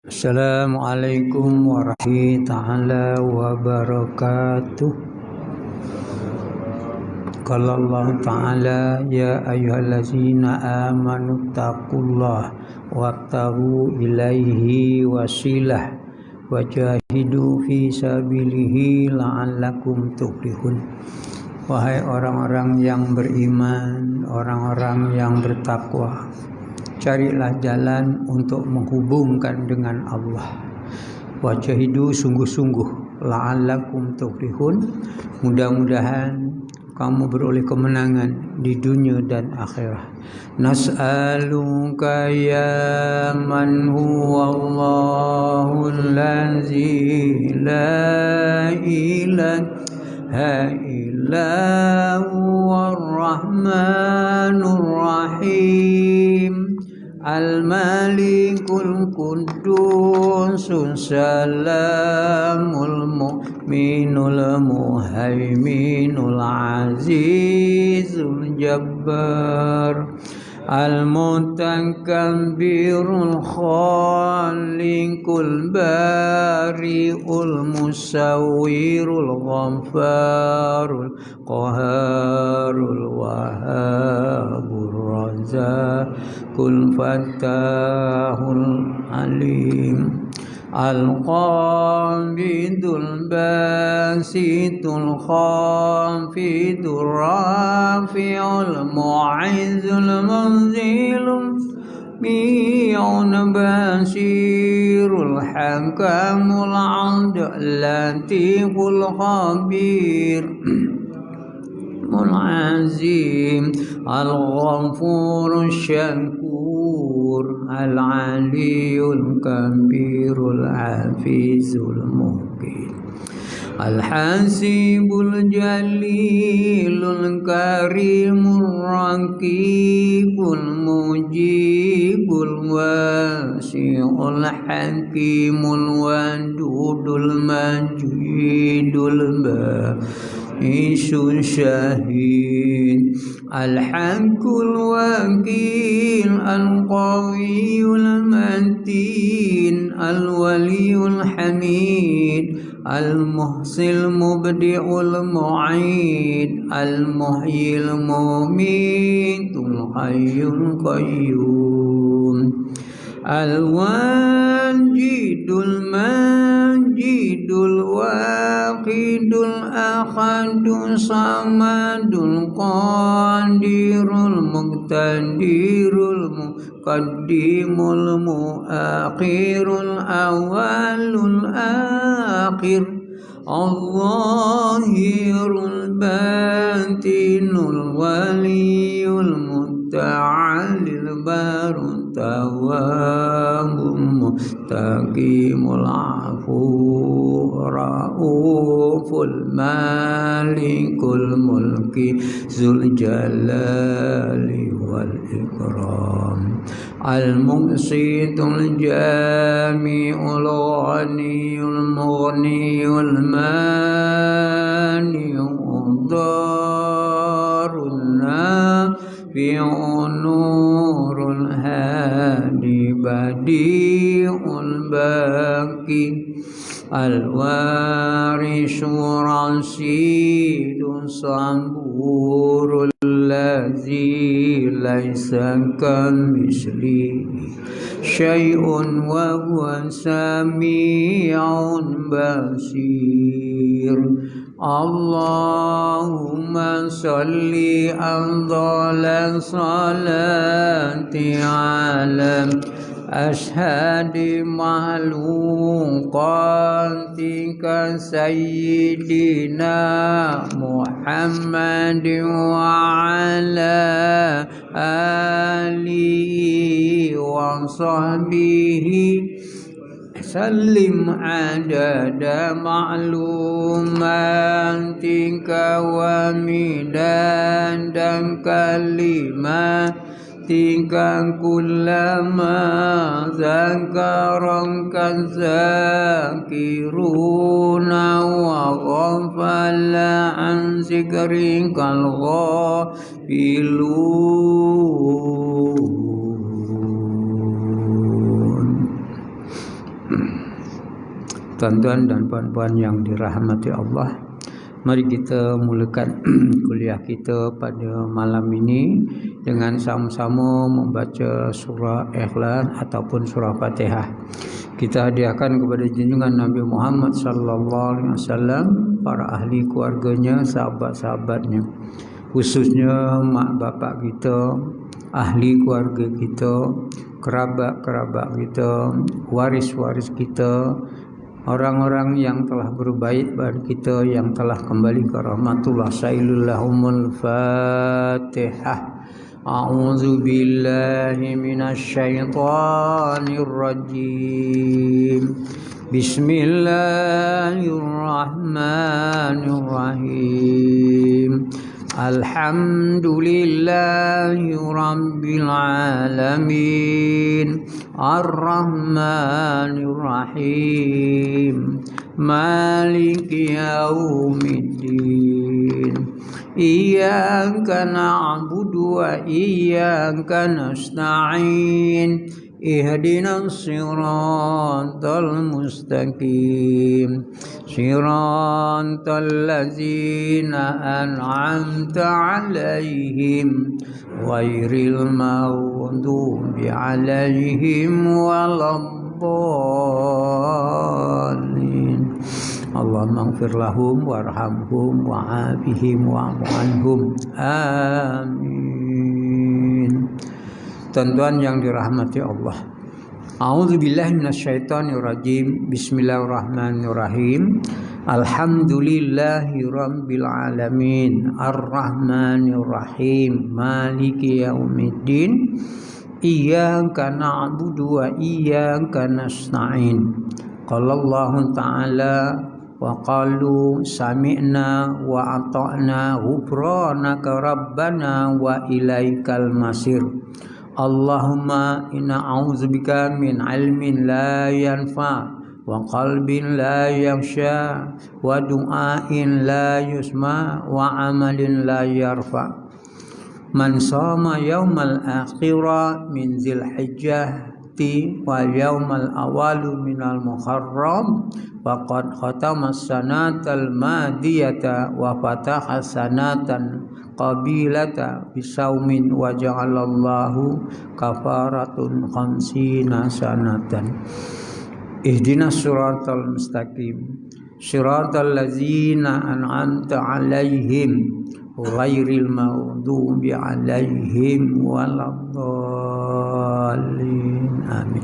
Assalamualaikum warahmatullahi wabarakatuh. Qala Allah Ta'ala ya ayyuhallazina amanu taqullaha wabtaghu ilaihi wasilah wajahidu fi sabilihi la'allakum tuflihun. Wahai orang-orang yang beriman, orang-orang yang bertakwa, carilah jalan untuk menghubungkan dengan Allah. Wajahidu, sungguh-sungguh, la'allakum tuflihun, mudah-mudahan kamu beroleh kemenangan di dunia dan akhirat. Nas'aluka ya man huwallahu allazi la ilaha illa huwar rahmanur rahim al-malikul qudusun salamul mu'minul muhaiminul azizul jabbar al-mutakabbirul khaliqul bari'ul musawwirul ghafarul qaharul wahabur razaqul fatahul alim al-qabidul basitul khafidul rafi'ul mu'izzul munzilul mi'un basirul hakamul adl latiful khabir al-azim al-ghafur syakur al-aliyul kabirul hafizul muqim al-hasibul jalilul karimur raqibul mujibul wasi'ul hakimul wadudul majidul isu syahid al-hakul wakil al-qawiyul matin al-waliyul hamid al-muhsil mubdi'ul mu'id al-muhyil mumitul hayyul qayyum al-wajidul majidul waqidul akhadul samadul qadirul muqtadirul muqaddimul muakhirul awalul akhir al-zahirul batinul waliyul muta'alil barun tawwabul mustaqimul afu rauful malikul mulki zul jalali wal ikram al-muqsitul jami'ul ghaniyul mughniyul mani'ud darun nafi'un nurul hadi badi'ul baqi al-warisu rasidun samburul ladzi laisa kamitslihi syai'un wa huwa sami'un basir. Allahumma salli afdhala salati ala ashhadi mahluqatika sayyidina Muhammadin wa ala alihi wa sahbihi sallim adada ma'lumatika wa midada kalimatika kullama zakaraka zakiruna wa ghafala an zikrikal ghafilun. Tuan-tuan dan puan-puan yang dirahmati Allah, mari kita mulakan kuliah kita pada malam ini dengan sama-sama membaca surah Ikhlas ataupun surah Fatihah. Kita hadiahkan kepada junjungan Nabi Muhammad sallallahu alaihi wasallam, para ahli keluarganya, sahabat-sahabatnya, khususnya mak bapak kita, ahli keluarga kita, kerabat-kerabat kita, waris-waris kita, orang-orang yang telah berbaik pada kita, yang telah kembali ke rahmatullah. Sailillahumul Fatihah. A'udzu billahi minasyaitonir rajim. Bismillahirrahmanirrahim. Alhamdulillahi rabbil alamin. Ar-Rahmanir Rahim. Maliki yaumiddin. Iyyaka na'budu wa iyyaka nasta'in. Ihdinas siratal mustaqim. Siratal ladzina an'amta 'alaihim ghairil maghdubi 'alaihim waladdallin. Allahumma ighfir lahum warhamhum wa'afihim wa'fu anhum. Amin. Tuan-tuan yang dirahmati Allah, a'udzubillahi minasyaitonirrajim. Bismillahirrahmanirrahim. Alhamdulillahi rabbil alamin. Ar-Rahmanir-Rahim. Maliki yaumiddin. Iyyaka na'budu wa iyyaka nasta'in. Qala Allah Ta'ala wa qalu sami'na wa ata'na ghufranaka rabbana wa ilaikal masir. Allahumma inna a'udzubika min ilmin la yanfa wa qalbin la yakhsha wa du'ain la yusma wa amalin la yarfa. Man shoma yaumal akhirah min Dzulhijjati wal yaumal awalu minal Muharram faqad khatama sanatal madiyata wa fataha sanatan qabilata bisaumin wa ja'alallahu kafaratun khamsina sanatan. Ihdinas siratal mustaqim. Siratal ladzina an'amta 'alaihim ghairil maghdubi 'alaihim waladdallin. Amin.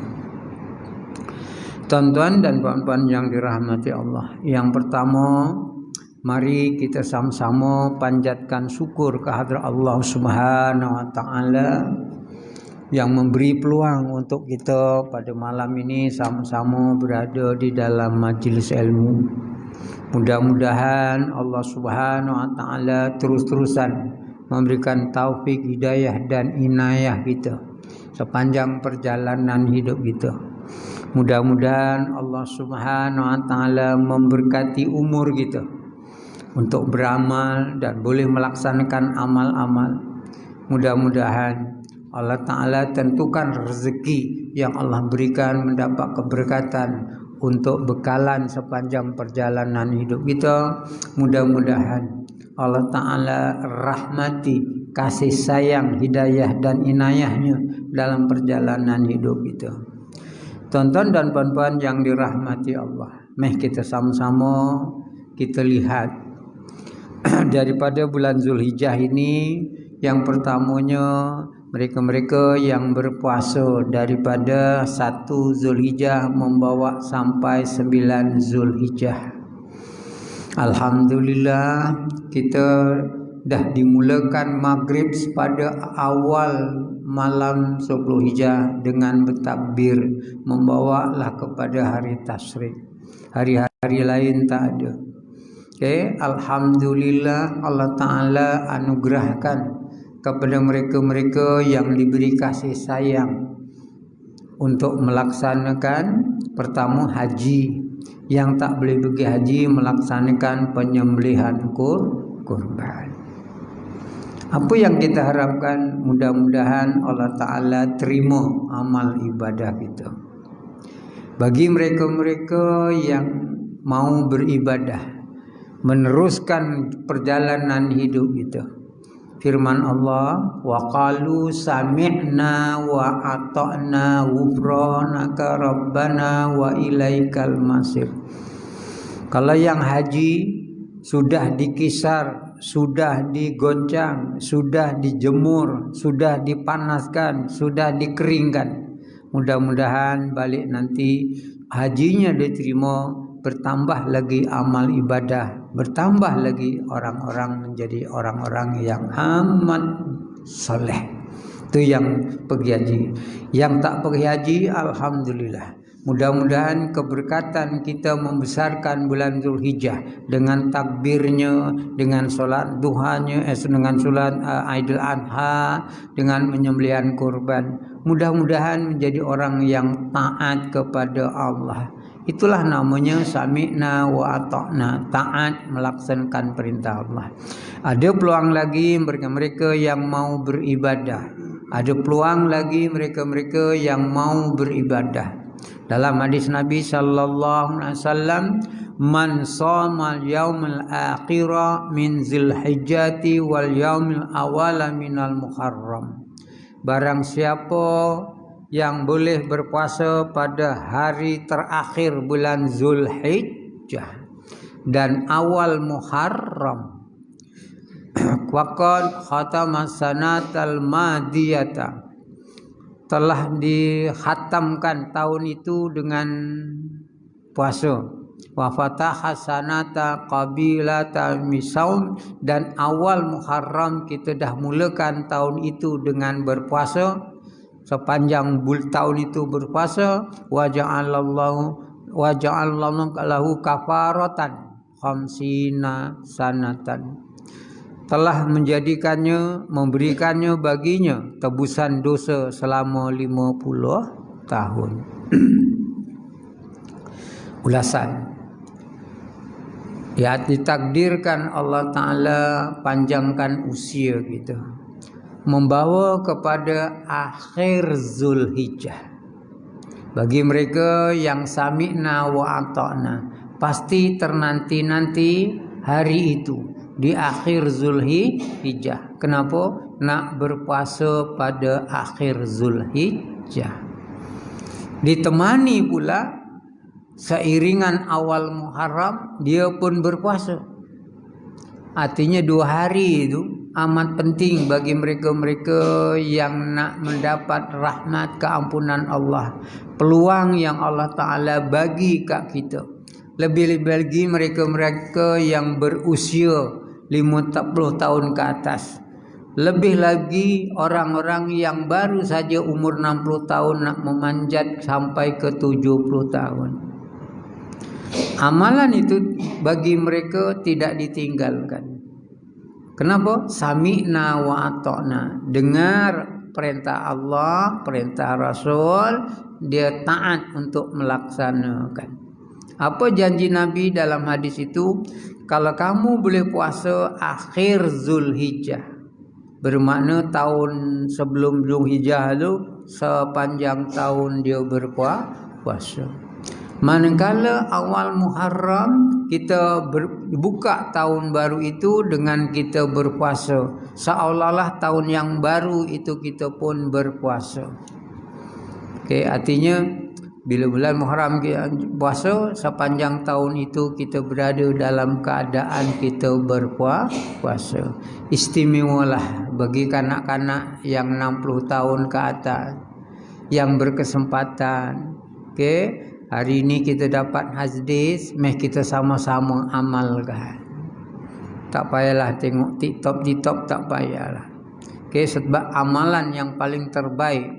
Tuan-tuan dan puan-puan yang dirahmati Allah, yang pertama, mari kita sama-sama panjatkan syukur kehadrat Allah Subhanahu wa taala yang memberi peluang untuk kita pada malam ini sama-sama berada di dalam majlis ilmu. Mudah-mudahan Allah Subhanahu wa taala terus-terusan memberikan taufik, hidayah dan inayah kita sepanjang perjalanan hidup kita. Mudah-mudahan Allah Subhanahu wa taala memberkati umur kita untuk beramal dan boleh melaksanakan amal-amal. Mudah-mudahan Allah Ta'ala tentukan rezeki yang Allah berikan mendapat keberkatan untuk bekalan sepanjang perjalanan hidup kita. Mudah-mudahan Allah Ta'ala rahmati, kasih sayang, hidayah dan inayahnya dalam perjalanan hidup kita. Tuan-tuan dan puan-puan yang dirahmati Allah, mari kita sama-sama kita lihat daripada bulan Zulhijjah ini, yang pertamanya mereka-mereka yang berpuasa daripada 1 Zulhijjah membawa sampai 9 Zulhijjah. Alhamdulillah, kita dah dimulakan maghrib pada awal malam 10 Hijjah dengan bertakbir, membawalah kepada hari tasyrik. Hari-hari lain tak ada. Alhamdulillah, Allah Ta'ala anugerahkan kepada mereka-mereka yang diberi kasih sayang untuk melaksanakan pertama haji, yang tak boleh pergi haji melaksanakan penyembelihan kurban. Apa yang kita harapkan, mudah-mudahan Allah Ta'ala terima amal ibadah kita. bagi mereka-mereka yang mau beribadah, meneruskan perjalanan hidup kita. Firman Allah, wa qalu sami'na wa ata'na ghufranaka rabbana wa ilaikal masir. Kalau yang haji sudah dikisar, sudah digoncang, sudah dijemur, sudah dipanaskan, sudah dikeringkan, mudah-mudahan balik nanti hajinya diterima, bertambah lagi amal ibadah, bertambah lagi orang-orang menjadi orang-orang yang amat soleh. Itu yang pergi haji. Yang tak pergi haji, alhamdulillah. Mudah-mudahan keberkatan kita membesarkan bulan Zulhijjah dengan takbirnya, dengan solat duhanya, dengan solat Aidil Adha, dengan menyembelihan kurban. Mudah-mudahan menjadi orang yang taat kepada Allah. Itulah namanya sami'na wa ata'na, taat melaksanakan perintah Allah. Ada peluang lagi mereka-mereka yang mau beribadah. Ada peluang lagi mereka-mereka yang mau beribadah. Dalam hadis Nabi sallallahu alaihi wasallam, man shoma yaumil akhira min Zulhijjati wal yaumil awala minal Muharram. Barang siapa yang boleh berpuasa pada hari terakhir bulan Zulhijjah dan awal Muharram, waqad khatama sanatal madiyata, telah dikhatamkan tahun itu dengan puasa. Wa fataha sanata qabilata misaum, dan awal Muharram kita dah mulakan tahun itu dengan berpuasa. Sepanjang tahun itu berpuasa, wa ja'alallahu lahu kafaratan khamsina sanatan, telah menjadikannya, memberikannya baginya tebusan dosa selama 50 tahun. Ulasan, ya, ditakdirkan Allah Ta'ala panjangkan usia kita, membawa kepada akhir Zulhijjah. Bagi mereka yang sami'na wa ata'na, pasti ternanti-nanti hari itu di akhir Zulhijjah. Kenapa? Nak berpuasa pada akhir Zulhijjah. Ditemani pula seiringan awal Muharram, dia pun berpuasa. Artinya 2 hari itu amat penting bagi mereka-mereka yang nak mendapat rahmat keampunan Allah. Peluang yang Allah Ta'ala bagi kat kita. Lebih-lebih lagi mereka-mereka yang berusia 50 tahun ke atas. Lebih lagi orang-orang yang baru saja umur 60 tahun nak memanjat sampai ke 70 tahun. Amalan itu bagi mereka tidak ditinggalkan. Kenapa? Sami'na wa ata'na. Dengar perintah Allah, perintah Rasul, dia taat untuk melaksanakan. Apa janji Nabi dalam hadis itu? Kalau kamu boleh puasa akhir Zulhijjah, bermakna tahun sebelum Zulhijjah itu sepanjang tahun dia berpuasa. Manakala awal Muharram kita buka tahun baru itu dengan kita berpuasa, seolah-olah tahun yang baru itu kita pun berpuasa. Okey, artinya bila bulan Muharram kita puasa, sepanjang tahun itu kita berada dalam keadaan kita berpuasa. Istimewalah bagi kanak-kanak yang 60 tahun ke atas yang berkesempatan. Okey, hari ini kita dapat hadis, mari kita sama-sama amalkan. Tak payahlah tengok TikTok, tak payahlah. Okey, sebab amalan yang paling terbaik,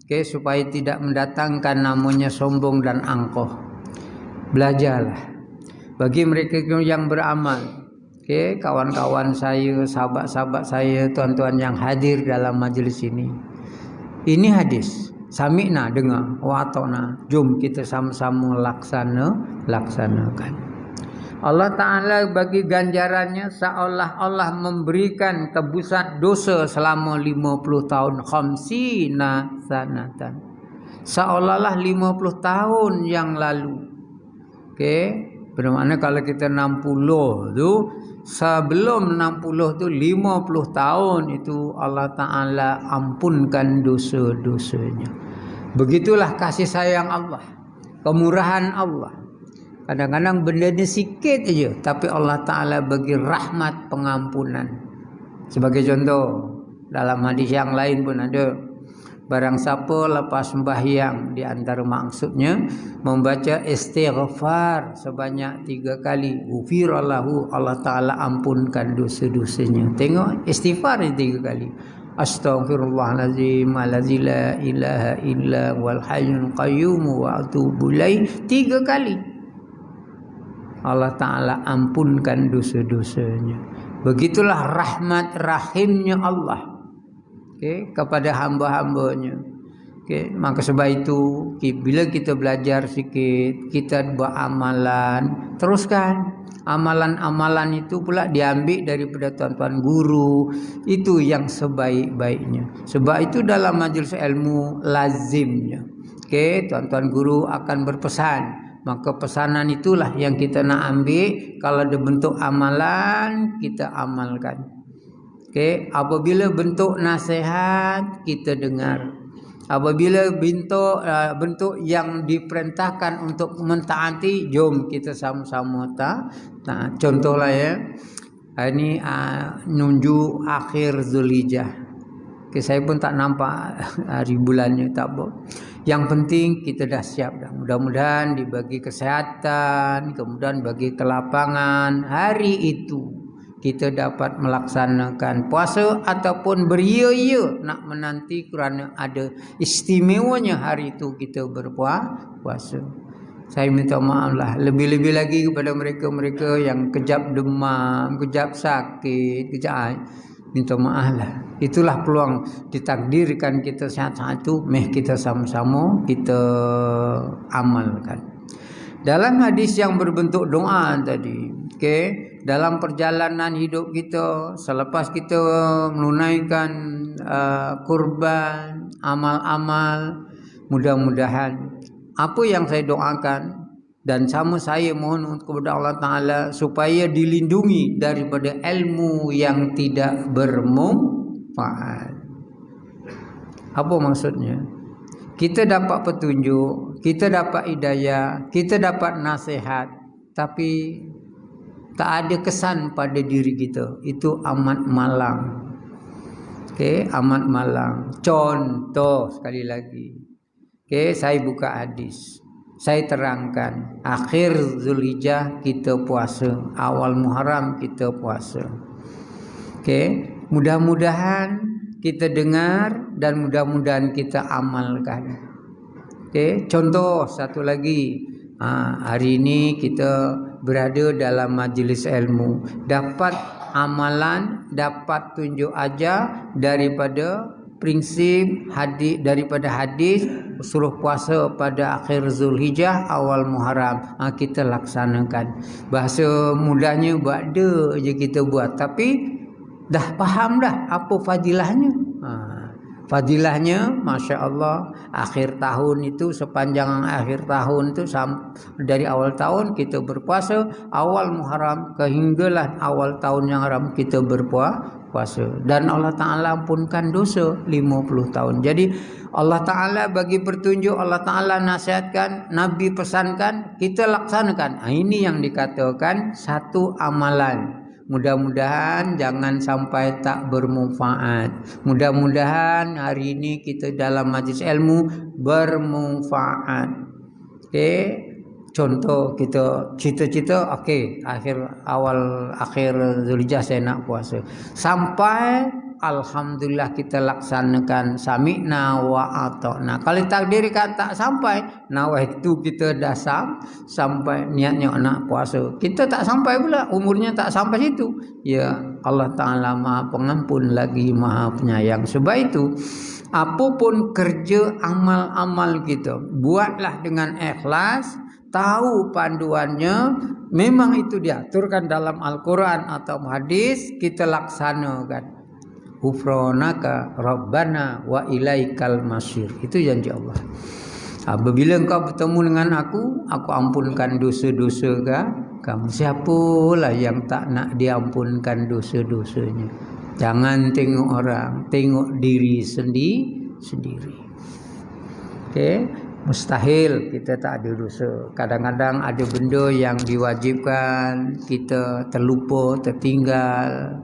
okey, supaya tidak mendatangkan namanya sombong dan angkuh. Belajarlah. Bagi mereka yang beramal, okey, kawan-kawan saya, sahabat-sahabat saya, tuan-tuan yang hadir dalam majlis ini. Ini hadis. Sami'na, dengar, wa ata'na, jom kita sama-sama laksanakan. Allah Ta'ala bagi ganjarannya seolah Allah memberikan tebusan dosa selama 50 tahun, khamsina sanatan. seolah-olah 50 tahun yang lalu. Okey, bermakna kalau kita 60 tu, sebelum 60 tu 50 tahun itu Allah Ta'ala ampunkan dosa-dosanya. Begitulah kasih sayang Allah, kemurahan Allah. Kadang-kadang benda ni sikit aja, tapi Allah Ta'ala bagi rahmat pengampunan. Sebagai contoh, dalam hadis yang lain pun ada, barang siapa lepas sembahyang, di antara maksudnya membaca istighfar sebanyak 3 kali, ghufirallahu, Allah Ta'ala ampunkan dosa-dosanya. Tengok istighfar ni 3 kali. Astaghfirullahalazim allazi la ilaha illa wal hayyul qayyum wa atubu ilaih 3 kali. Allah Ta'ala ampunkan dosa-dosanya. Begitulah rahmat rahimnya Allah, okay, kepada hamba-hambanya. Okay, maka sebab itu bila kita belajar sikit, kita buat amalan, teruskan. Amalan-amalan itu pula diambil daripada tuan-tuan guru, itu yang sebaik-baiknya. Sebab itu dalam majlis ilmu lazimnya, okay, tuan-tuan guru akan berpesan. Maka pesanan itulah yang kita nak ambil. Kalau ada bentuk amalan, kita amalkan. Okay. Apabila bentuk nasihat, kita dengar. Apabila bentuk yang diperintahkan untuk mentaati, jom kita sama-sama taat. Contohlah ya, ini nunjuk akhir Zulhijjah. Okay, saya pun tak nampak hari bulannya, tak apa. Yang penting kita dah siap dah. Mudah-mudahan dibagi kesehatan, kemudian bagi kelapangan. Hari itu kita dapat melaksanakan puasa ataupun beria-ia nak menanti kerana ada istimewanya hari itu kita berpuasa. Saya minta maaf lah lebih-lebih lagi kepada mereka-mereka yang kejap demam, kejap sakit, kejap, minta maaf lah. Itulah peluang ditakdirkan kita saat-saat itu, meh kita sama-sama kita amalkan. Dalam hadis yang berbentuk doa tadi, okay, dalam perjalanan hidup kita, selepas kita menunaikan kurban, amal-amal, mudah-mudahan apa yang saya doakan dan sama saya mohon kepada Allah Ta'ala supaya dilindungi daripada ilmu yang tidak bermanfaat. Apa maksudnya? Kita dapat petunjuk, kita dapat hidayah, kita dapat nasihat, tapi tak ada kesan pada diri kita. Itu amat malang. Okay, amat malang. Contoh sekali lagi. Okay, saya buka hadis. Saya terangkan, akhir Zulhijjah kita puasa, awal Muharram kita puasa. Okay, mudah-mudahan kita dengar dan mudah-mudahan kita amalkan. Okay, contoh satu lagi, hari ini kita berada dalam majlis ilmu, dapat amalan, dapat tunjuk ajar daripada prinsip hadis, daripada hadis suruh puasa pada akhir Zulhijjah awal Muharram, kita laksanakan. Bahasa mudahnya buat ada je kita buat, tapi dah faham dah apa fadilahnya. Fadilahnya Masya Allah, akhir tahun itu, sepanjang akhir tahun itu, dari awal tahun kita berpuasa, awal Muharram kehinggalah awal tahun yang haram kita berpuasa, dan Allah Ta'ala ampunkan dosa 50 tahun. Jadi Allah Ta'ala bagi petunjuk, Allah Ta'ala nasihatkan, Nabi pesankan, kita laksanakan. Ini yang dikatakan satu amalan. Mudah-mudahan jangan sampai tak bermanfaat. Mudah-mudahan hari ini kita dalam majlis ilmu bermanfaat. Okay, contoh kita cita-cita, okay, akhir Zulhijjah saya nak puasa. Sampai alhamdulillah kita laksanakan sami'na wa ata'na. Kalau takdirkan tak sampai, nawaitu kita dah sampai niatnya nak puasa, kita tak sampai pula, umurnya tak sampai situ, ya Allah Ta'ala Maha Pengampun lagi Maha Penyayang. Sebab itu apapun kerja amal-amal kita, buatlah dengan ikhlas, tahu panduannya, memang itu diaturkan dalam Al-Quran atau hadis, kita laksanakan. Ghufranaka Rabbana wa ilaikal masir. Itu janji Allah. Apabila engkau bertemu dengan aku ampunkan dosa-dosa kamu. Siapalah yang tak nak diampunkan dosa-dosanya? Jangan tengok orang, tengok diri sendiri. Okey, mustahil kita tak ada dosa. Kadang-kadang ada benda yang diwajibkan kita terlupa, tertinggal.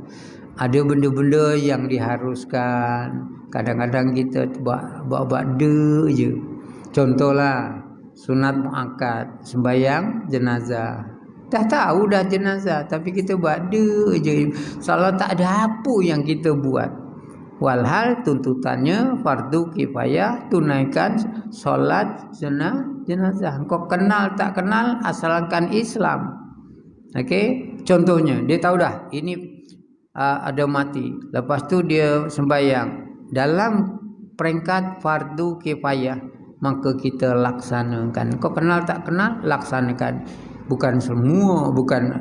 Ada benda-benda yang diharuskan. Kadang-kadang kita buat je. Contohlah sunat muakkad, sembahyang jenazah. Dah tahu dah jenazah, tapi kita buat je. Seolah tak ada apa yang kita buat. Walhal tuntutannya fardu kifayah, tunaikan solat jenazah. Kau kenal tak kenal, asalkan Islam. Okey, contohnya dia tahu dah ini ada mati. Lepas tu dia sembahyang dalam peringkat fardu kifayah, maka kita laksanakan. Kau kenal tak kenal, laksanakan. Bukan semua, bukan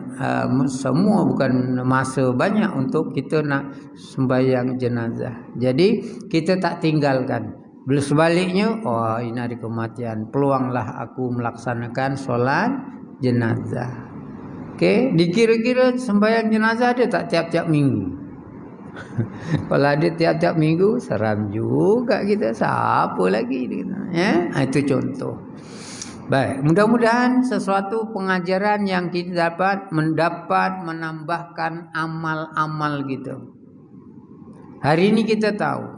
masa banyak untuk kita nak sembahyang jenazah. Jadi kita tak tinggalkan. Bila sebaliknya, oh ini hari kematian, peluanglah aku melaksanakan solat jenazah. Okey, dikira-kira sembahyang jenazah dia tak tiap-tiap minggu. Kalau ada tiap-tiap minggu, seram juga kita. Siapa lagi? Itu contoh. Baik, mudah-mudahan sesuatu pengajaran yang kita dapat menambahkan amal-amal kita. Hari ini kita tahu,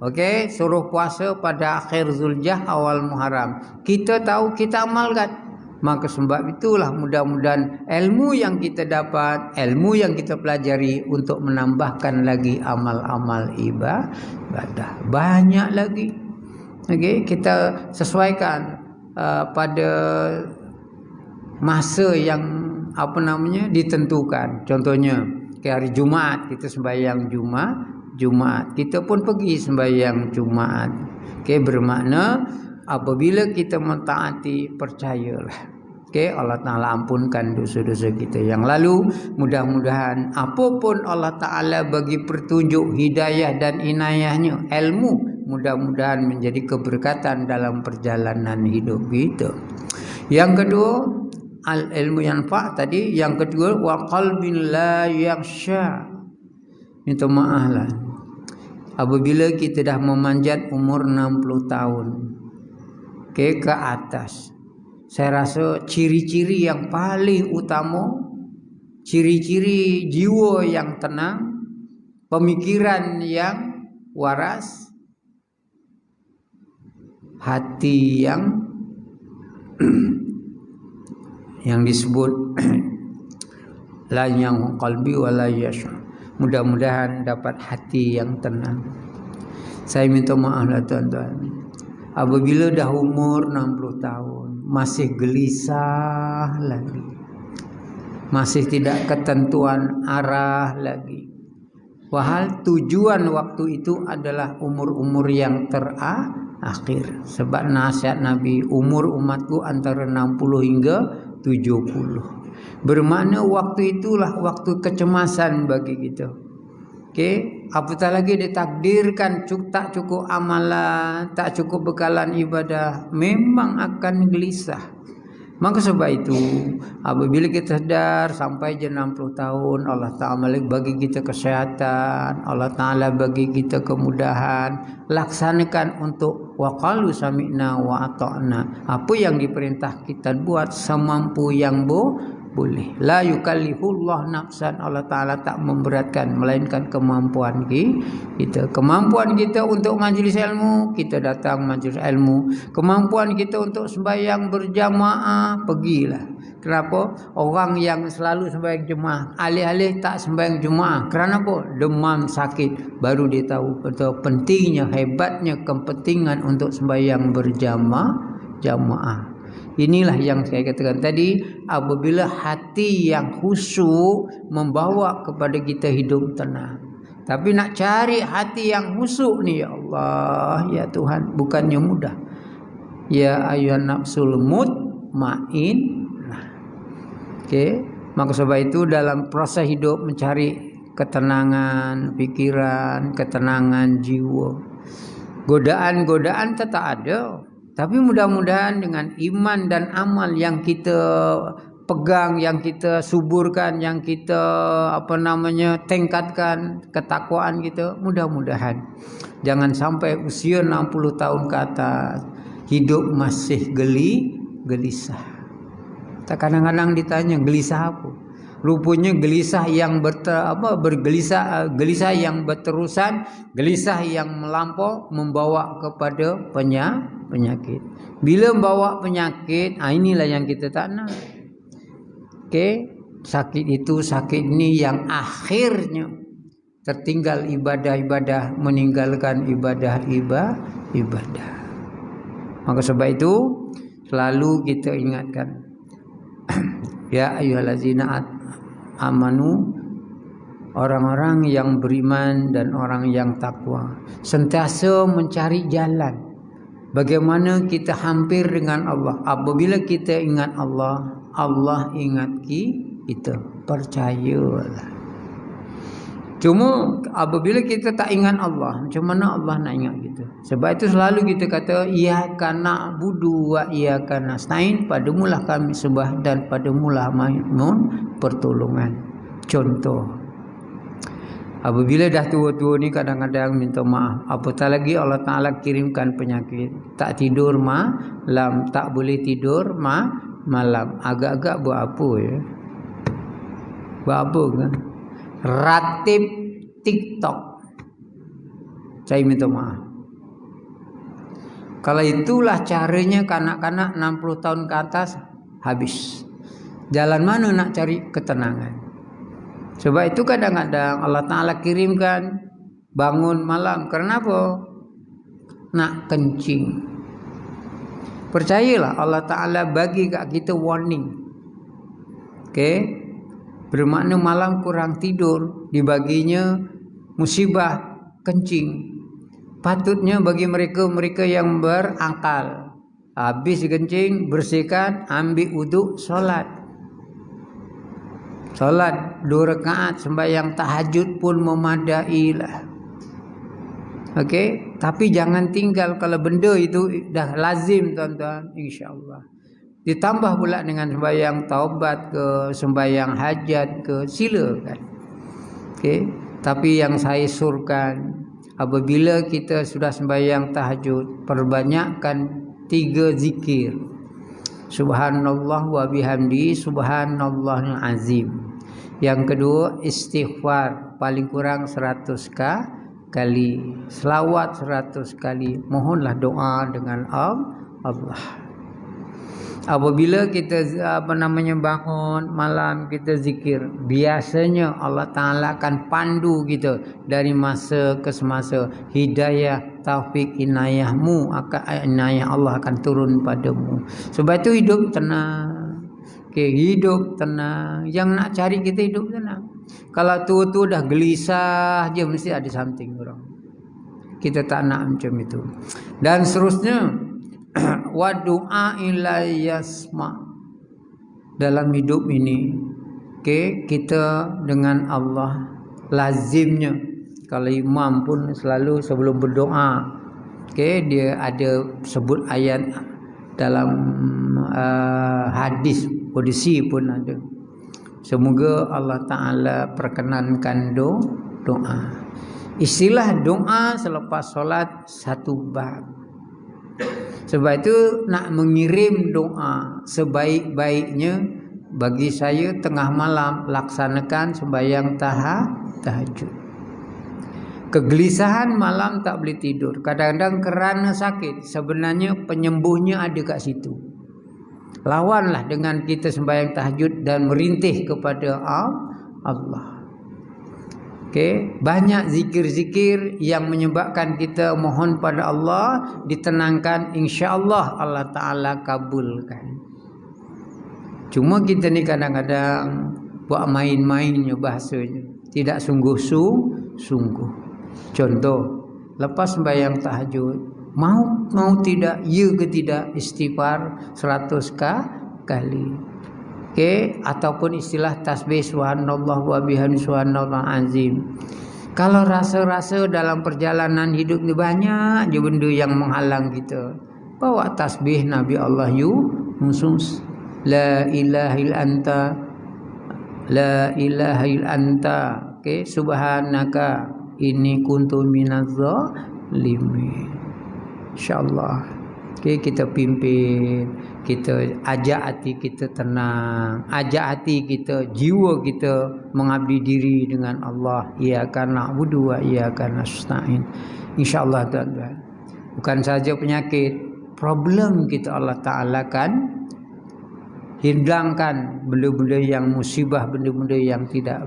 okey, suruh puasa pada akhir Zulhijjah awal Muharram. Kita tahu, kita amalkan. Maka sebab itulah mudah-mudahan ilmu yang kita dapat, ilmu yang kita pelajari untuk menambahkan lagi amal-amal ibadah. Banyak lagi. Okey, kita sesuaikan pada masa yang ditentukan. Contohnya hari Jumaat kita sembahyang Jumaat. Kita pun pergi sembahyang Jumaat. Okey, bermakna apabila kita mentaati, percayalah, okey, Allah Ta'ala ampunkan dosa-dosa kita yang lalu. Mudah-mudahan apapun Allah Ta'ala bagi petunjuk, hidayah dan inayahnya, ilmu, mudah-mudahan menjadi keberkatan dalam perjalanan hidup kita. Yang kedua, al-ilmu yanfa' tadi. Yang kedua, wa qalbin la yakhsha. Minta maaf lah, apabila kita dah memanjat umur 60 tahun ke atas, saya rasa ciri-ciri yang paling utama, ciri-ciri jiwa yang tenang, pemikiran yang waras, hati yang disebut la yang qalbi wala yasha. Mudah-mudahan dapat hati yang tenang. Saya minta maaf lah tuan-tuan, apabila dah umur 60 tahun masih gelisah lagi, masih tidak ketentuan arah lagi. Wahal tujuan waktu itu adalah umur-umur yang terakhir. Sebab nasihat Nabi, umur umatku antara 60 hingga 70. Bermakna waktu itulah waktu kecemasan bagi kita. Okey, apatah lagi ditakdirkan tak cukup amalan, tak cukup bekalan ibadah, memang akan gelisah. Maka sebab itu apabila kita sedar sampai 60 tahun, Allah Ta'ala bagi kita kesehatan, Allah Ta'ala bagi kita kemudahan, laksanakan untuk waqalu sami'na wa ata'na. Apa yang diperintah kita buat semampu yang boleh. La yukallifullah nafsan, Allah Ta'ala tak memberatkan, melainkan kemampuan kita. Kemampuan kita untuk majlis ilmu, kita datang majlis ilmu. Kemampuan kita untuk sembahyang berjamaah, pergilah. Kenapa? Orang yang selalu sembahyang jemaah, alih-alih tak sembahyang jemaah. Kerana apa? Demam, sakit. Baru dia tahu betul pentingnya, hebatnya kepentingan untuk sembahyang berjamaah. Inilah yang saya katakan tadi, apabila hati yang khusyuk membawa kepada kita hidup tenang. Tapi nak cari hati yang khusyuk ni, ya Allah, ya Tuhan, bukannya mudah. Ya ayyuhan nafsul mutmainnah. Okey, maka sebab itu dalam proses hidup mencari ketenangan pikiran, ketenangan jiwa. Godaan-godaan tetap ada, Tapi mudah-mudahan dengan iman dan amal yang kita pegang, yang kita suburkan, yang kita tingkatkan ketakwaan kita, mudah-mudahan jangan sampai usia 60 tahun ke atas hidup masih gelisah. Tak kadang-kadang ditanya gelisah apa? Rupanya gelisah yang gelisah yang berterusan, gelisah yang melampau membawa kepada penyakit. Bila membawa penyakit, inilah yang kita tak nak. Sakit itu, sakit ini yang akhirnya tertinggal ibadah-ibadah, meninggalkan ibadah. Maka sebab itu selalu kita ingatkan, ya ayyuhallazina amanu, orang-orang yang beriman dan orang yang takwa, sentiasa mencari jalan bagaimana kita hampir dengan Allah. Apabila kita ingat Allah, Allah ingat kita. Percayalah. Cuma apabila kita tak ingat Allah, macam mana Allah nak ingat kita? Sebab itu selalu kita kata, iyyaka na'budu wa iyyaka nasta'in, padamulah kami sembah dan padamulah mohon pertolongan. Contoh, apabila dah tua-tua ni kadang-kadang minta maaf, apatah lagi Allah Ta'ala kirimkan penyakit, tak tidur malam, tak boleh tidur malam, agak-agak buat apa ya? Buat apa kan? Ratib TikTok. Saya minta maaf. Kalau itulah caranya kanak-kanak 60 tahun ke atas, habis. Jalan mana nak cari ketenangan? Sebab itu kadang-kadang Allah Ta'ala kirimkan bangun malam. Kenapa? Nak kencing. Percayalah, Allah Ta'ala bagi kat kita warning. Bermakna malam kurang tidur, dibaginya musibah kencing. Patutnya bagi mereka yang berakal, habis kencing, bersihkan, ambil wuduk, solat 2 rakaat, sembahyang tahajud pun memadailah. Tapi jangan tinggal. Kalau benda itu dah lazim, tuan-tuan, insya-Allah. Ditambah pula dengan sembahyang taubat ke, sembahyang hajat ke, silakan. Tapi yang saya surkan, apabila kita sudah sembahyang tahajud, perbanyakkan 3 zikir. Subhanallah wa bihamdi, subhanallahil azim. Yang kedua, istighfar paling kurang 100 kali, selawat 100 kali. Mohonlah doa dengan Allah. Apabila kita bangun malam, kita zikir, biasanya Allah Ta'ala akan pandu kita dari masa ke semasa. Hidayah, taufik, inayahmu, inayah Allah akan turun padamu. Sebab itu hidup tenang. Hidup tenang. Yang nak cari kita hidup tenang. Kalau tua-tua dah gelisah je, mesti ada something wrong. Kita tak nak macam itu. Dan seterusnya, wa du'a ila yasma. Dalam hidup ini, kita dengan Allah lazimnya, kalau imam pun selalu sebelum berdoa, dia ada sebut ayat dalam hadis qudsi pun ada. Semoga Allah Ta'ala perkenankan doa. Istilah doa selepas solat satu bab. Sebab itu nak mengirim doa sebaik-baiknya, bagi saya tengah malam laksanakan sembahyang tahajud. Kegelisahan malam tak boleh tidur, kadang-kadang kerana sakit, sebenarnya penyembuhnya ada kat situ. Lawanlah dengan kita sembahyang tahajud dan merintih kepada Allah. Banyak zikir-zikir yang menyebabkan kita mohon pada Allah ditenangkan, insya-Allah Allah Ta'ala kabulkan. Cuma kita ni kadang-kadang buat main-mainnya bahasanya, tidak sungguh-sungguh. Contoh, lepas sembahyang tahajud, mau tidak, ya ke tidak, istighfar 100 kali. Ataupun istilah tasbih subhanallah wa bihamdi subhanallahil azim. Kalau rasa-rasa dalam perjalanan hidup ni banyak je benda yang menghalang kita, Bawa tasbih Nabi Allah Yunus. La ilaha illa anta, la ilaha illa anta, okay, subhanaka inni kuntu minaz zalimin. Insyaallah, okay, kita pimpin, kita ajak hati kita tenang, ajak hati kita, jiwa kita mengabdi diri dengan Allah. Iyyaka na'budu wa iyyaka nasta'in. Insyaallah tuan-tuan, bukan saja penyakit, problem kita Allah Ta'ala kan hilangkan benda-benda yang musibah, benda-benda yang tidak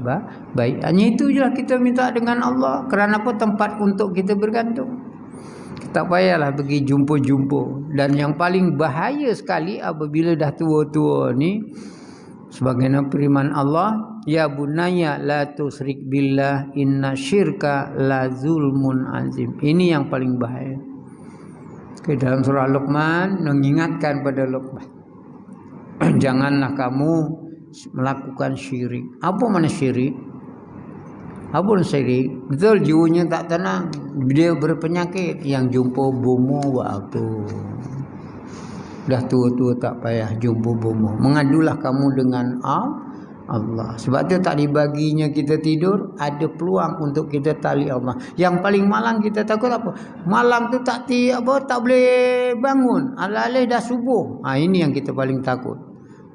baik. Hanya itu je lah kita minta dengan Allah. Kerana apa? Tempat untuk kita bergantung. Tak payahlah pergi jumpa-jumpa. Dan yang paling bahaya sekali apabila dah tua-tua ni, sebagaimana firman Allah, ya bunayya la tusyrik billah inna syirka la zulmun azim. Ini yang paling bahaya. Okay, dalam surah Luqman mengingatkan pada Luqman, janganlah kamu melakukan syirik. Apa mana syirik? Apa syirik? Betul jiwanya tak tenang, dia berpenyakit. Yang jumpa bomo buat apa? Dah tua-tua tak payah jumpa bomo. Mengadulah kamu dengan Allah. Sebab tu tak dibaginya kita tidur, ada peluang untuk kita tali Allah. Yang paling malang kita takut apa? Malam tu tak boleh bangun. Alih-alih dah subuh. Ini yang kita paling takut.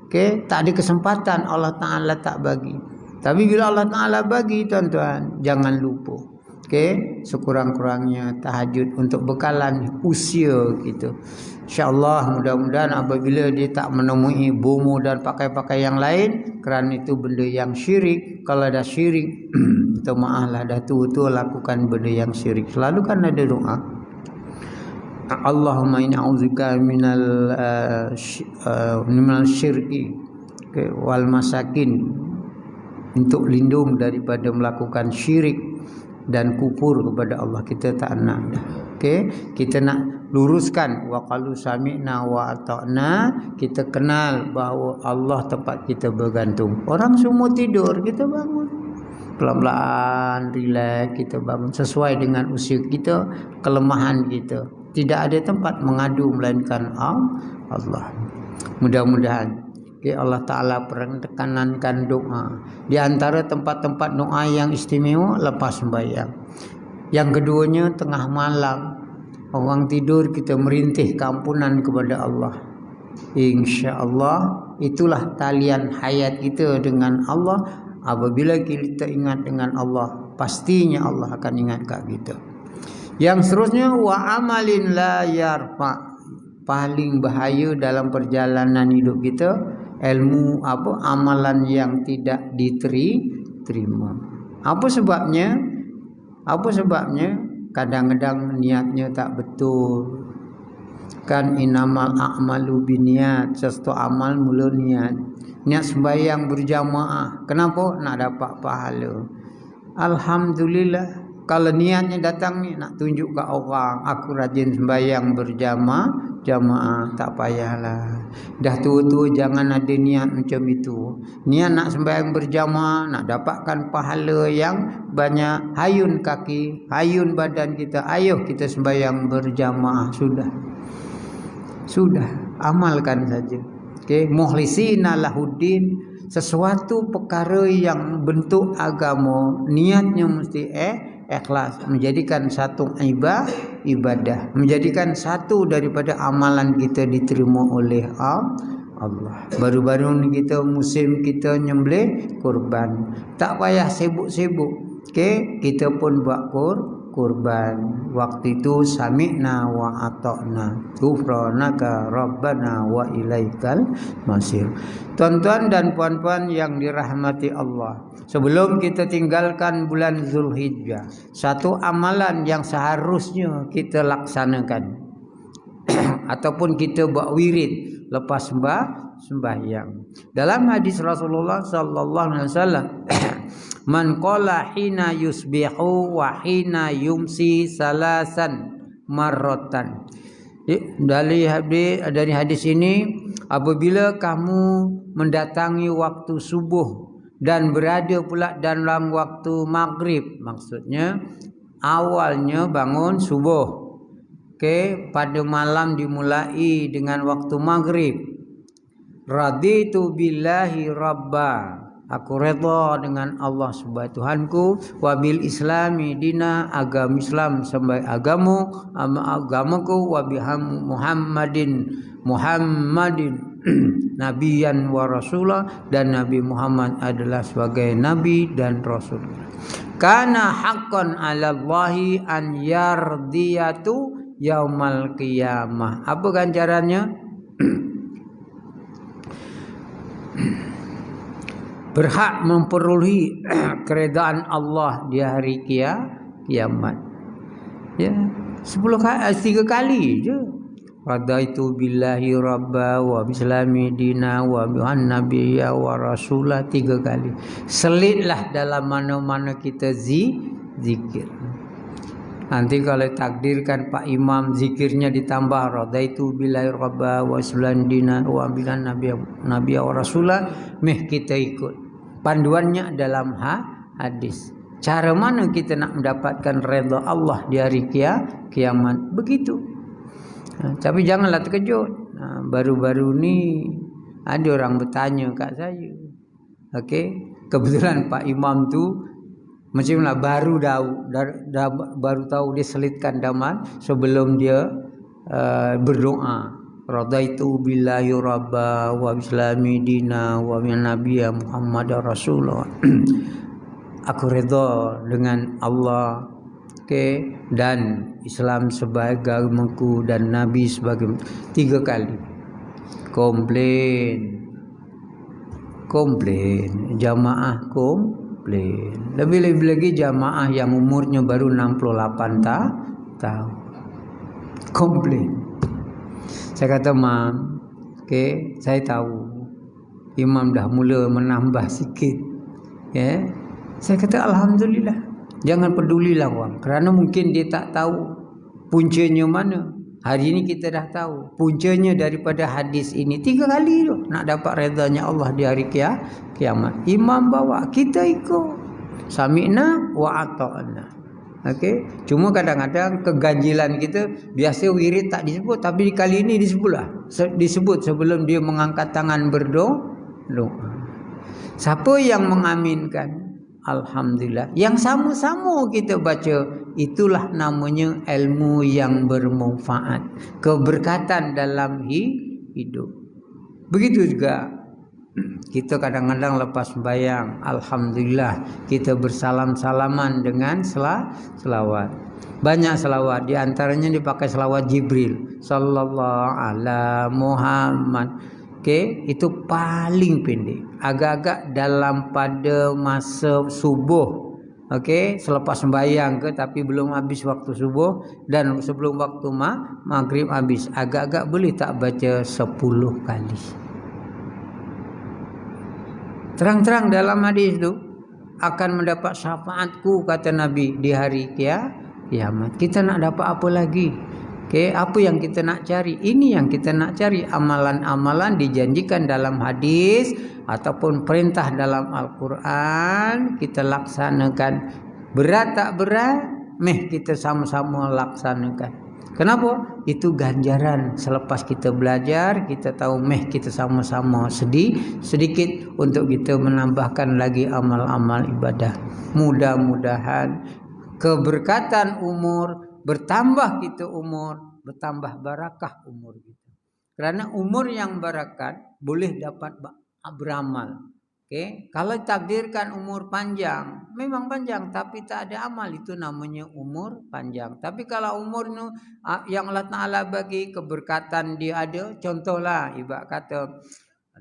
Okay? Tak ada kesempatan, Allah Ta'ala tak bagi. Tapi bila Allah Ta'ala bagi, tuan-tuan, jangan lupa. Okay? Sekurang-kurangnya tahajud untuk bekalan usia kita. InsyaAllah mudah-mudahan apabila dia tak menemui bomo dan pakai-pakai yang lain, kerana itu benda yang syirik. Kalau dah syirik, minta maaf lah, dah tua-tua lakukan benda yang syirik. Selalu kan ada doa, Allahumma inni a'udzubika minal syirki wal masakin, untuk lindung daripada melakukan syirik dan kufur kepada Allah. Kita tak nak. Okay? Kita nak luruskan wa qalu sami'na wa ata'na. Kita kenal bahawa Allah tempat kita bergantung. Orang semua tidur, kita bangun pelan-pelan, relax, kita bangun sesuai dengan usia kita, kelemahan kita. Tidak ada tempat mengadu melainkan Allah. Mudah-mudahan Allah Ta'ala tekanankan doa. Di antara tempat-tempat doa yang istimewa lepas sembahyang. Yang keduanya tengah malam, orang tidur, kita merintih keampunan kepada Allah. InsyaAllah itulah talian hayat kita dengan Allah. Apabila kita ingat dengan Allah, pastinya Allah akan ingat kat kita. Yang seterusnya, wa amalin la yarfa. Paling bahaya dalam perjalanan hidup kita, ilmu amalan yang tidak diterima. Apa sebabnya? Kadang-kadang niatnya tak betul. Kan innamal a'malu binniyat, sesuatu amal mula niat. Niat sembahyang berjamaah, kenapa? Nak dapat pahala. Alhamdulillah. Kalau niatnya datang ni nak tunjuk ke orang, aku rajin sembahyang berjamaah, tak payahlah. Dah tua-tua jangan ada niat macam itu. Niat nak sembahyang berjamaah, nak dapatkan pahala yang banyak, hayun kaki, hayun badan kita, ayo kita sembahyang berjamaah. Sudah, amalkan saja. Okay? Mukhlisina lahuddin, sesuatu perkara yang bentuk agama, niatnya mesti ikhlas, menjadikan satu ibadah, menjadikan satu daripada amalan kita diterima oleh Allah. Baru-baru ni musim kita nyembelih kurban, tak payah sibuk-sibuk. Okay? Kita pun buat kurban. Waktu itu sami'na wa ata'na, ghufranaka rabbana wa ilaikal masir. Tuan-tuan dan puan-puan yang dirahmati Allah, sebelum kita tinggalkan bulan Zulhijjah, satu amalan yang seharusnya kita laksanakan ataupun kita buat wirid lepas sembahyang. Dalam hadis Rasulullah sallallahu alaihi wasallam, man qala hina yusbihu wa hina yumsi salasan marratan. Dari hadis ini, apabila kamu mendatangi waktu subuh dan berada pula dalam waktu maghrib, maksudnya awalnya bangun subuh, pada malam dimulai dengan waktu maghrib. Raditu billahi rabba. Aku redha dengan Allah sebagai Tuhanku, wabil islami dina, agama Islam sebagai agamaku, wa biham Muhammadin nabiyan wa rasulah, dan Nabi Muhammad adalah sebagai nabi dan rasul. Kana haqqan 'ala Allahi an yardiyatu yaumal qiyamah. Apa ganjarannya? Berhak memperolehi keredaan Allah di hari kiamat. Ya, 3 kali je. Radaitu billahi rabba wa bislami dina wa bihan nabiyya wa rasulah, 3 kali. Selitlah dalam mana-mana kita zikir. Nanti kalau takdirkan Pak Imam zikirnya ditambah radaitu billahi rabba wa bislami dina wa bihan nabiyya wa rasulah, kita ikut. Panduannya dalam hadis. Cara mana kita nak mendapatkan redha Allah di hari kiamat? Begitu. Tapi janganlah terkejut. Baru-baru ni ada orang bertanya kat saya. Kebetulan Pak Imam tu macamlah baru tahu dia selitkan daman sebelum dia berdoa. Radaitu billahi rabba wa bislami dina wa min nabiyya Muhammad rasulullah. Aku redha dengan Allah, dan Islam sebagai agamaku dan Nabi sebagai 3 kali. Komplain jamaah komplain. Lebih-lebih lagi jamaah yang umurnya baru 68 tahun. Komplain. Saya kata, Mam, saya tahu Imam dah mula menambah sikit. Saya kata alhamdulillah. Jangan pedulilah orang, kerana mungkin dia tak tahu puncanya mana. Hari ini kita dah tahu puncanya daripada hadis ini. 3 kali tu nak dapat redanya Allah di hari kiamat. Imam bawa, kita ikut. Sami'na wa ata'na. Cuma kadang-kadang keganjilan kita, biasa wirid tak disebut, tapi kali ini disebut sebelum dia mengangkat tangan berdoa. Siapa yang mengaminkan? Alhamdulillah. Yang sama-sama kita baca, itulah namanya ilmu yang bermanfaat, keberkatan dalam hidup. Begitu juga kita kadang-kadang lepas sembahyang, alhamdulillah kita bersalam-salaman dengan selawat. Banyak selawat, di antaranya dipakai selawat Jibril sallallahu ala Muhammad. Itu paling pendek, agak-agak dalam pada masa subuh. Selepas sembahyang tapi belum habis waktu subuh, dan sebelum waktu maghrib habis, agak-agak boleh tak baca 10 kali. Terang-terang dalam hadis itu akan mendapat syafaatku, kata Nabi, di hari kiamat. Kita nak dapat apa lagi? Apa yang kita nak cari? Ini yang kita nak cari. Amalan-amalan dijanjikan dalam hadis ataupun perintah dalam Al-Quran, kita laksanakan. Berat tak berat, kita sama-sama laksanakan. Kenapa? Itu ganjaran selepas kita belajar, kita tahu kita sama-sama sedikit untuk kita menambahkan lagi amal-amal ibadah. Mudah-mudahan keberkatan umur, bertambah kita umur, bertambah barakah umur kita. Karena umur yang barakat boleh dapat beramal. Kalau takdirkan umur panjang, memang panjang tapi tak ada amal, itu namanya umur panjang. Tapi kalau umur yang Allah Ta'ala bagi keberkatan dia ada, contohlah ibarat kata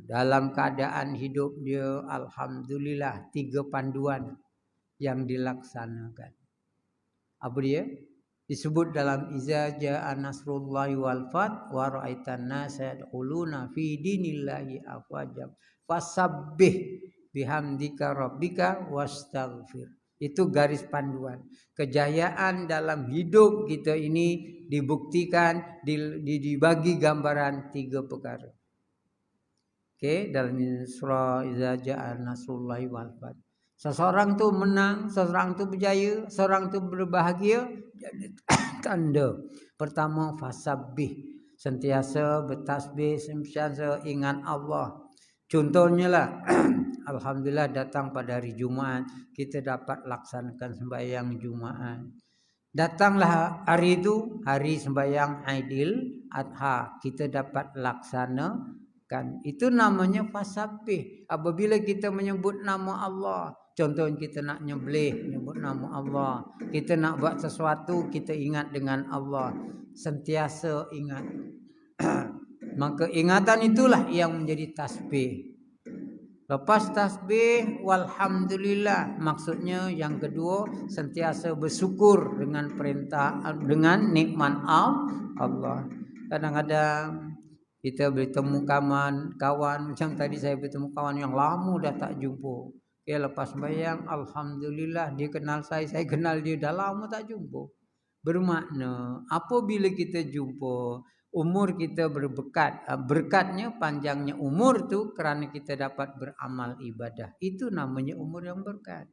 dalam keadaan hidup dia alhamdulillah 3 panduan yang dilaksanakan. Apa dia? Disebut dalam iza jaa nasrullahi wal fath wa ra'aitan nasa yadkhuluna fi dinillahi afwajam fasabbih bihamdika rabbika wastaghfir. Itu garis panduan. Kejayaan dalam hidup kita ini dibuktikan, dibagi gambaran 3 perkara. Dalam surah iza jaa nasrullahi wal fath. Seseorang tu menang, seseorang tu berjaya, seseorang tu berbahagia, tanda. Pertama, fasabbih, sentiasa bertasbih, sentiasa ingat Allah. Contohnya lah, alhamdulillah datang pada hari Jumaat, kita dapat laksanakan sembahyang Jumaat. Datanglah hari itu, hari sembahyang Aidil Adha, kita dapat laksanakan. Itu namanya fasabbih. Apabila kita menyebut nama Allah, contohnya kita nak nyembelih, menyebut nama Allah. Kita nak buat sesuatu, kita ingat dengan Allah. Sentiasa ingat. Maka ingatan itulah yang menjadi tasbih. Lepas tasbih, walhamdulillah, maksudnya yang kedua, sentiasa bersyukur dengan perintah, dengan nikmat Allah. Kadang-kadang kita bertemu kawan, macam tadi saya bertemu kawan yang lama dah tak jumpa. Lepas sembahyang, alhamdulillah dia kenal saya kenal dia, dah lama tak jumpa. Bermakna apabila kita jumpa, umur kita berberkat. Berkatnya panjangnya umur tu kerana kita dapat beramal ibadah. Itu namanya umur yang berkat.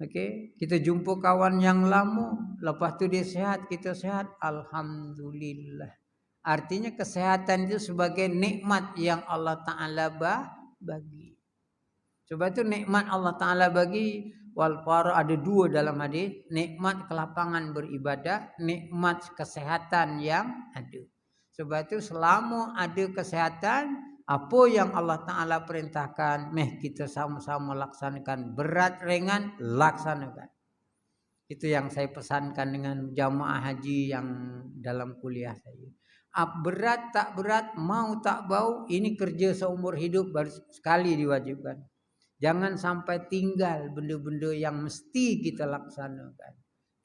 Okey, kita jumpa kawan yang lama, lepas tu dia sihat, kita sihat, alhamdulillah. Artinya kesehatan itu sebagai nikmat yang Allah Taala bagi. Sebab tu nikmat Allah Taala bagi, wal fara, ada dua dalam hadis, nikmat kelapangan beribadah, nikmat kesehatan yang ada. Sebab itu selama ada kesehatan, apa yang Allah Ta'ala perintahkan, kita sama-sama laksanakan. Berat ringan, laksanakan. Itu yang saya pesankan dengan jamaah haji yang dalam kuliah saya. Berat tak berat, mau tak mau, ini kerja seumur hidup, baru sekali diwajibkan. Jangan sampai tinggal benda-benda yang mesti kita laksanakan.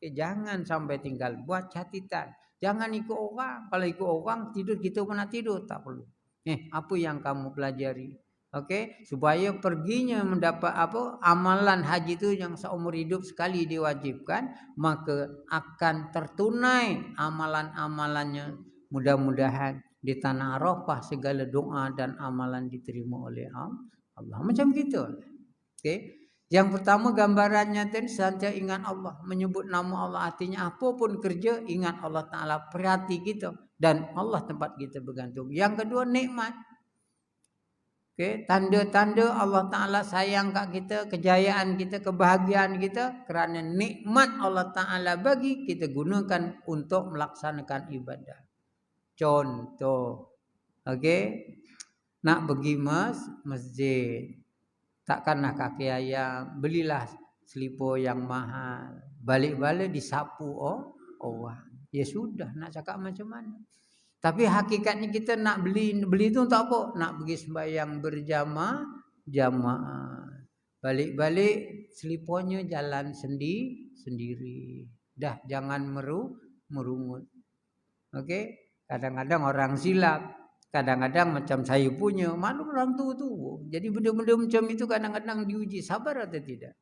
Jangan sampai tinggal, buat catatan. Jangan ikut orang. Kalau ikut orang tidur, kita pun nak tidur, tak perlu. Apa yang kamu pelajari? Okey, supaya perginya mendapat amalan haji itu yang seumur hidup sekali diwajibkan, maka akan tertunai amalan-amalannya. Mudah-mudahan di tanah Arafah segala doa dan amalan diterima oleh Allah. Macam gitu. Okey. Yang pertama gambarannya tadi, senantiasa ingat Allah, menyebut nama Allah, artinya apapun kerja ingat Allah Taala, perhati kita dan Allah tempat kita bergantung. Yang kedua nikmat. Okey, tanda-tanda Allah Taala sayang kat kita, kejayaan kita, kebahagiaan kita kerana nikmat Allah Taala bagi, kita gunakan untuk melaksanakan ibadah. Contoh, okey, nak pergi masjid, takkanlah kaki ayam, belilah selipar yang mahal, balik-balik disapu orang. Ya sudah, nak cakap macam mana? Tapi hakikatnya kita nak beli itu untuk apa? Nak pergi sembahyang berjamaah. Balik-balik seliparnya jalan sendiri. Dah, jangan merungut. Okey? Kadang-kadang orang silap. Kadang-kadang macam saya punya, maklum orang tua tu. Jadi benda-benda macam itu kadang-kadang diuji sabar atau tidak.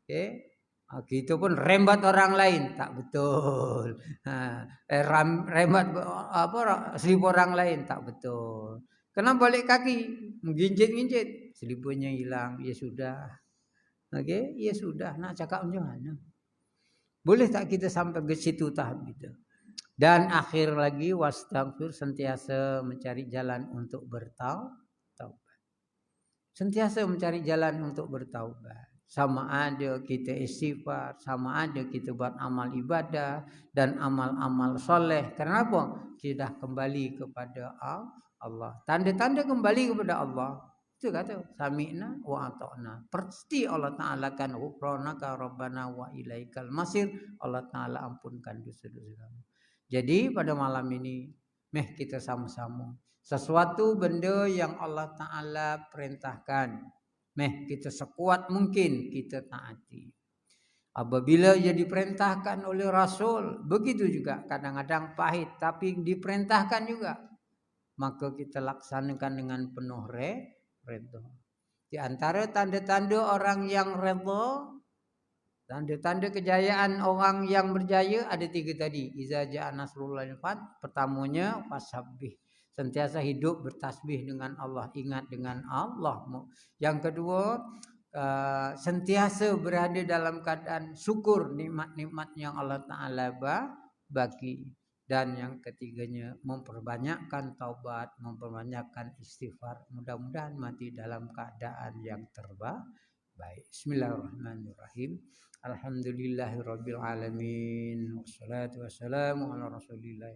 Okey. Kita pun rembat orang lain, tak betul. Rembat selipar orang lain, tak betul. Kenapa balik kaki, menginjit-injit, seliparnya hilang, ya sudah. Okey, ya sudah, nak cakap macam mana? Boleh tak kita sampai ke situ tahap itu? Dan akhir lagi, wastaghfir, sentiasa mencari jalan untuk bertaubat. Sentiasa mencari jalan untuk bertaubat. Sama ada kita istighfar, sama ada kita buat amal ibadah dan amal-amal soleh. Kenapa? Kita kembali kepada Allah. Tanda-tanda kembali kepada Allah. Itu kata sami'na wa ata'na. Pasti Allah Ta'ala kan ghufranaka rabbana wa ilaikal masir. Allah Ta'ala ampunkan dosa-dosa kami. Jadi pada malam ini kita sama-sama sesuatu benda yang Allah Ta'ala perintahkan, kita sekuat mungkin kita taati. Apabila ia diperintahkan oleh Rasul, begitu juga kadang-kadang pahit tapi diperintahkan juga, maka kita laksanakan dengan penuh redha. Di antara tanda-tanda orang yang redha, tanda-tanda kejayaan orang yang berjaya ada 3 tadi. Iza ja'a nasrullahi wal fath. Pertamanya fasabbih, sentiasa hidup bertasbih dengan Allah, ingat dengan Allah. Yang kedua, sentiasa berada dalam keadaan syukur nikmat-nikmat yang Allah Ta'ala bagi. Dan yang ketiganya memperbanyakkan taubat, memperbanyakkan istighfar. Mudah-mudahan mati dalam keadaan yang terbaik. Bismillahirrahmanirrahim. Alhamdulillahirabbil alamin. Wassalatu wassalamu ala rasulillah.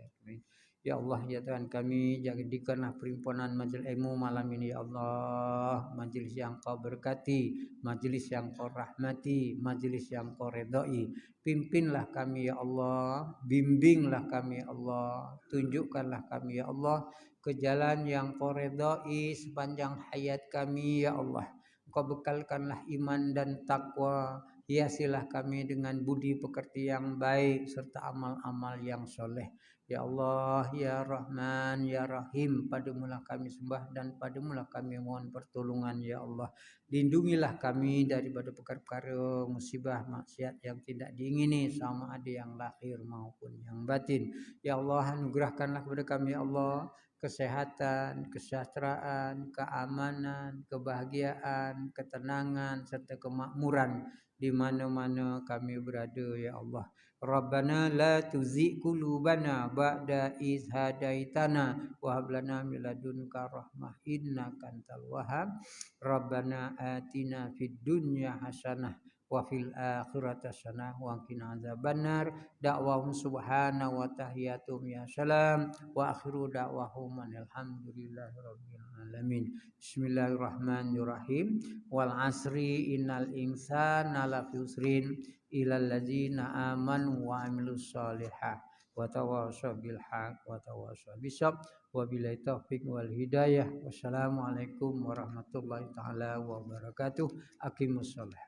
Ya Allah, ya Tuhan kami, jadikanlah perhimpunan majelis ilmu malam ini ya Allah, majelis yang Kau berkati, majelis yang Kau rahmati, majelis yang Kau redai. Pimpinlah kami ya Allah, bimbinglah kami ya Allah, tunjukkanlah kami ya Allah ke jalan yang Kau redai sepanjang hayat kami ya Allah. Kau bekalkanlah iman dan takwa, hiasilah kami dengan budi pekerti yang baik serta amal-amal yang soleh. Ya Allah, Ya Rahman, Ya Rahim, padamulah kami sembah dan padamulah kami mohon pertolongan ya Allah. Lindungilah kami daripada perkara-perkara musibah maksiat yang tidak diingini, sama ada yang lahir maupun yang batin. Ya Allah, anugerahkanlah kepada kami ya Allah kesehatan, kesejahteraan, keamanan, kebahagiaan, ketenangan serta kemakmuran di mana-mana kami berada ya Allah. Rabbana la tuzigh qulubana ba'da idh hadaitana wa hab lana min ladunka rahmah innaka antal wahhab. Rabbana atina fid dunya hasanah wa fil akhirati hasanah wa qina adzabannar. Da'wahum subhana wa tahiyatum ya salam wa akhiru da'wahum alhamdulillahi rabbil alamin. Bismillahirrahmanirrahim. Wal asri innal insana lafi usrin ilal ladzina amanu wa amilus solihat wa tawassaw bil haq wa tawassaw bisabr wa billahi taufiq wal hidayah. Wassalamualaikum warahmatullahi taala wabarakatuh. Aqimus shalah.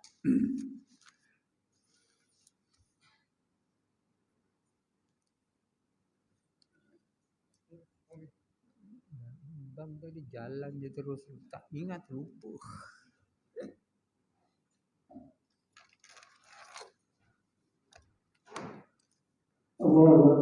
Bang tadi jalan je terus tak ingat lupa. Allah